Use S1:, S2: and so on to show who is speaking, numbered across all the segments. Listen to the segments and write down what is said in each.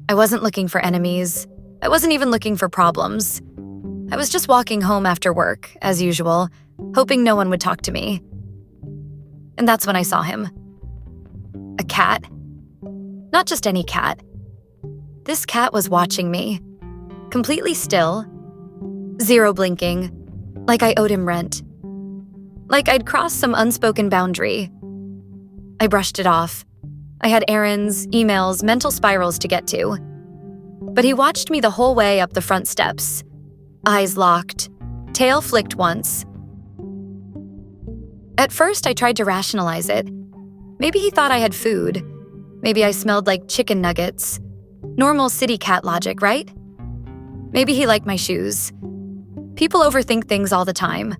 S1: I wasn't looking for enemies. I wasn't even looking for problems. I was just walking home after work, as usual, hoping no one would talk to me. And that's when I saw him. A cat. Not just any cat. This cat was watching me, completely still, zero blinking, like I owed him rent. Like I'd crossed some unspoken boundary. I brushed it off. I had errands, emails, mental spirals to get to. But he watched me the whole way up the front steps. Eyes locked, tail flicked once. At first, I tried to rationalize it. Maybe he thought I had food. Maybe I smelled like chicken nuggets. Normal city cat logic, right? Maybe he liked my shoes. People overthink things all the time.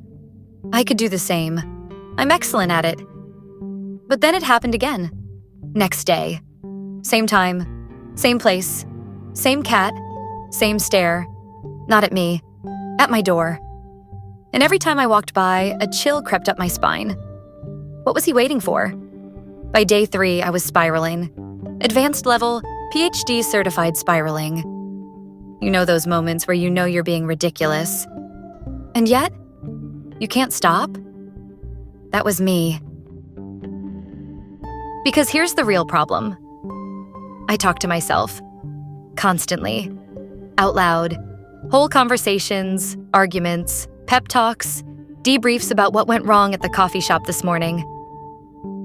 S1: I could do the same. I'm excellent at it. But then it happened again. Next day. Same time, same place, same cat, same stare. Not at me, at my door. And every time I walked by, a chill crept up my spine. What was he waiting for? By day 3, I was spiraling. Advanced level, PhD certified spiraling. You know those moments where you know you're being ridiculous. And yet, you can't stop? That was me. Because here's the real problem. I talk to myself. Constantly. Out loud. Whole conversations, arguments, pep talks, debriefs about what went wrong at the coffee shop this morning.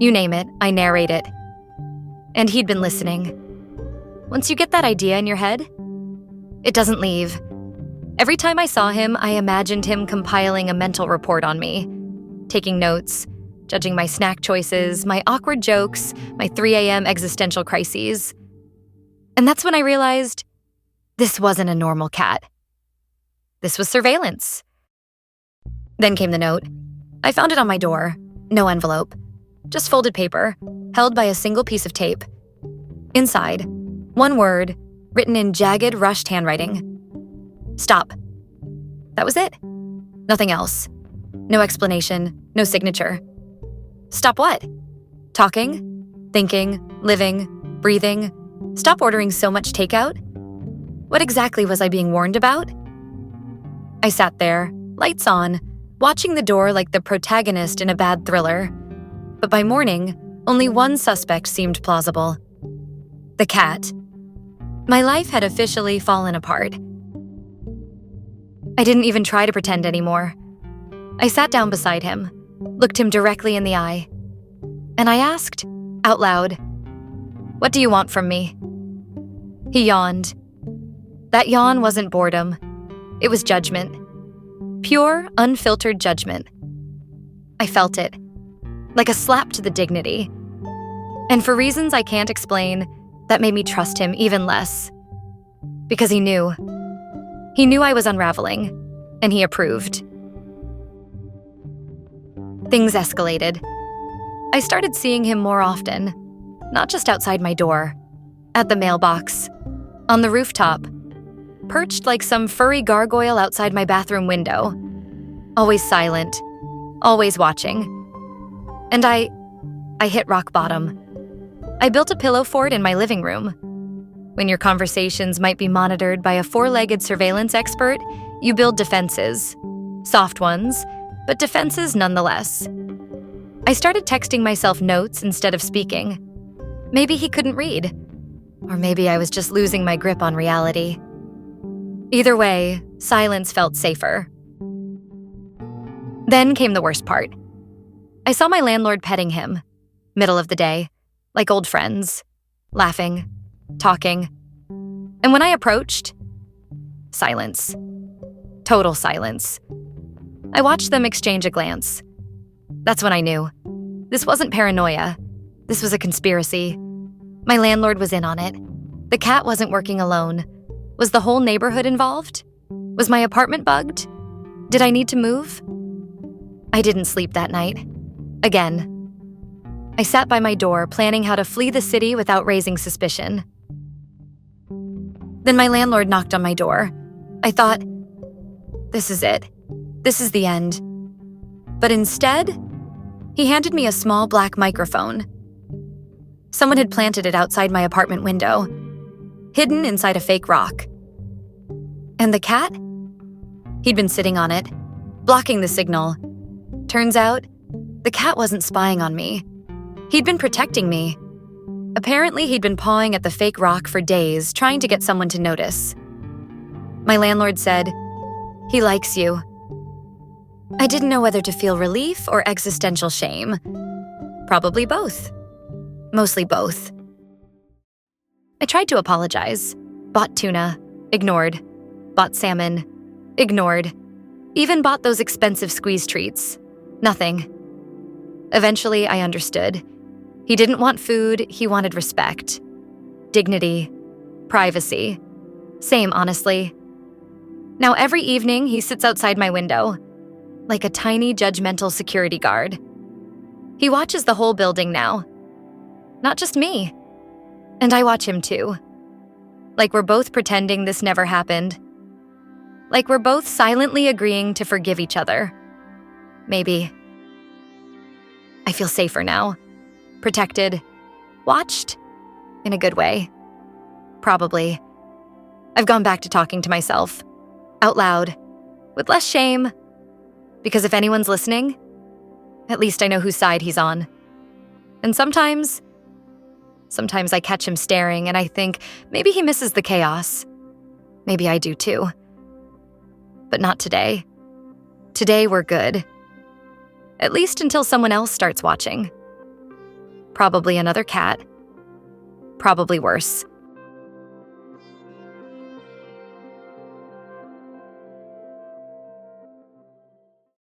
S1: You name it, I narrate it. And he'd been listening. Once you get that idea in your head, it doesn't leave. Every time I saw him, I imagined him compiling a mental report on me, taking notes, judging my snack choices, my awkward jokes, my 3 a.m. existential crises. And that's when I realized this wasn't a normal cat. This was surveillance. Then came the note. I found it on my door. No envelope. Just folded paper, held by a single piece of tape. Inside, one word, written in jagged, rushed handwriting. Stop. That was it. Nothing else. No explanation, no signature. Stop what? Talking? Thinking? Living? Breathing? Stop ordering so much takeout? What exactly was I being warned about? I sat there, lights on, watching the door like the protagonist in a bad thriller. But by morning, only one suspect seemed plausible. The cat. My life had officially fallen apart. I didn't even try to pretend anymore. I sat down beside him, looked him directly in the eye, and I asked, out loud, "What do you want from me?" He yawned. That yawn wasn't boredom. It was judgment. Pure, unfiltered judgment. I felt it, like a slap to the dignity. And for reasons I can't explain, that made me trust him even less. Because he knew. He knew I was unraveling, and he approved. Things escalated. I started seeing him more often, not just outside my door, at the mailbox, on the rooftop, perched like some furry gargoyle outside my bathroom window, always silent, always watching. And I hit rock bottom. I built a pillow fort in my living room. When your conversations might be monitored by a 4-legged surveillance expert, you build defenses. Soft ones, but defenses nonetheless. I started texting myself notes instead of speaking. Maybe he couldn't read. Or maybe I was just losing my grip on reality. Either way, silence felt safer. Then came the worst part. I saw my landlord petting him, middle of the day, like old friends, laughing, talking. And when I approached, silence. Total silence. I watched them exchange a glance. That's when I knew. This wasn't paranoia. This was a conspiracy. My landlord was in on it. The cat wasn't working alone. Was the whole neighborhood involved? Was my apartment bugged? Did I need to move? I didn't sleep that night. Again. I sat by my door, planning how to flee the city without raising suspicion. Then my landlord knocked on my door. I thought, this is it. This is the end. But instead, he handed me a small black microphone. Someone had planted it outside my apartment window. hidden inside a fake rock. And the cat? He'd been sitting on it, blocking the signal. Turns out, the cat wasn't spying on me. He'd been protecting me. Apparently, he'd been pawing at the fake rock for days, trying to get someone to notice. My landlord said, "He likes you." I didn't know whether to feel relief or existential shame. Probably both. Mostly both. I tried to apologize. Bought tuna. Ignored. Bought salmon. Ignored. Even bought those expensive squeeze treats. Nothing. Eventually, I understood. He didn't want food, he wanted respect. Dignity. Privacy. Same, honestly. Now every evening, he sits outside my window, like a tiny judgmental security guard. He watches the whole building now. Not just me. And I watch him too. Like we're both pretending this never happened. Like we're both silently agreeing to forgive each other. Maybe. I feel safer now. Protected. Watched. In a good way. Probably. I've gone back to talking to myself. Out loud. With less shame. Because if anyone's listening, at least I know whose side he's on. And sometimes I catch him staring and I think maybe he misses the chaos. Maybe I do too. But not today. Today we're good. At least until someone else starts watching. Probably another cat. Probably worse.